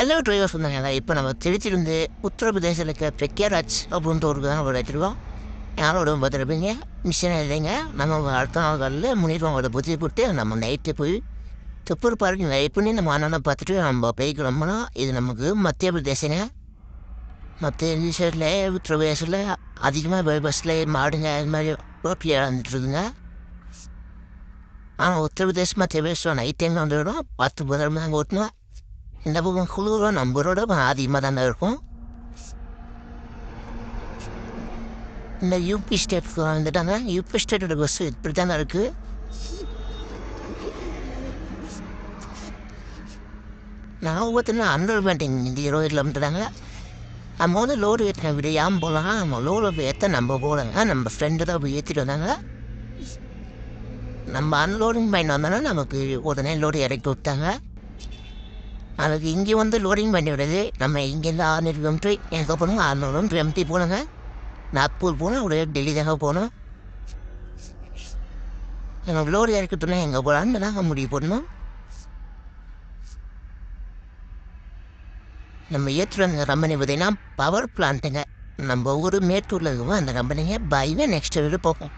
Hello driver சொன்னாங்க. இப்போ நம்ம திருச்சியிலேருந்து உத்தரப்பிரதேசில் இருக்க பிரக்யாராஜ் அப்படின்ற ஒரு தான் ஒரு எடுத்துருவோம். யாரோட பார்த்துருப்பீங்க. மிஷின் இல்லைங்க. நம்ம அடுத்த நாள் காலையில் முன்னிடுவோம் புத்தி போட்டு நம்ம நைட்டு போய் துப்பூர் பார்க்கிங் வெயிட் பண்ணி நம்ம அண்ணனை பார்த்துட்டு நம்ம போய்க்கிறோம்னா இது நமக்கு மத்திய பிரதேசங்க. மற்ற சைடில் உத்தரப்பிரதேசில் அதிகமாக பஸ்ஸில் மாடுங்க அது மாதிரி ரோட்டில் இறந்துட்டுருதுங்க. ஆனால் உத்தரப்பிரதேசம் மத்திய பிரதேசம் நைட் டைமில் வந்துவிடும் 10 தாங்க ஓட்டணும். இந்த பக்கம் குளிரும் நம்மளோட அதிகமாக தானே இருக்கும். இந்த யூபி ஸ்டேட்டுக்கு வந்துட்டாங்க. யூபி ஸ்டேட்டோட பஸ்ஸு இப்படி தானே இருக்குது. நான் பார்த்தீங்கன்னா அண்டர்பேண்டிங் இந்த 20 கிலோமீட்டர் நம்ம வந்து லோடு ஏற்றின விடையாமல் போகலாம். நம்ம லோடு ஏற்ற நம்ம போகலாங்க. நம்ம ஃப்ரெண்டு தான் போய் ஏற்றிட்டு வந்தாங்க. நம்ம அன்லோடிங் பாயிண்ட் வந்தோன்னா நமக்கு உடனே லோடு இறக்கி விட்டாங்க. அதுக்கு இங்கே வந்து லோடிங் பண்ணி விடுது. நம்ம இங்கேருந்து 600 கிலோமீட்டர் எங்கே போகணும் 600 கிலோமீட்டர் எம்டி போனோங்க. நாக்பூர் போனோம். அப்படியே டெல்லி தாங்க போகணும். எனக்கு லோடு இறக்கிட்டோன்னா எங்கே போகலான்னு நாங்கள் முடிவு பண்ணோம். நம்ம ஏற்றுற அந்த கம்பெனி பார்த்தீங்கன்னா பவர் பிளான்ட்டுங்க. நம்ம ஊர் மேட்டூரில் இருக்கோம். அந்த கம்பெனிங்க பைவே நெக்ஸ்ட் வீடு போகும்.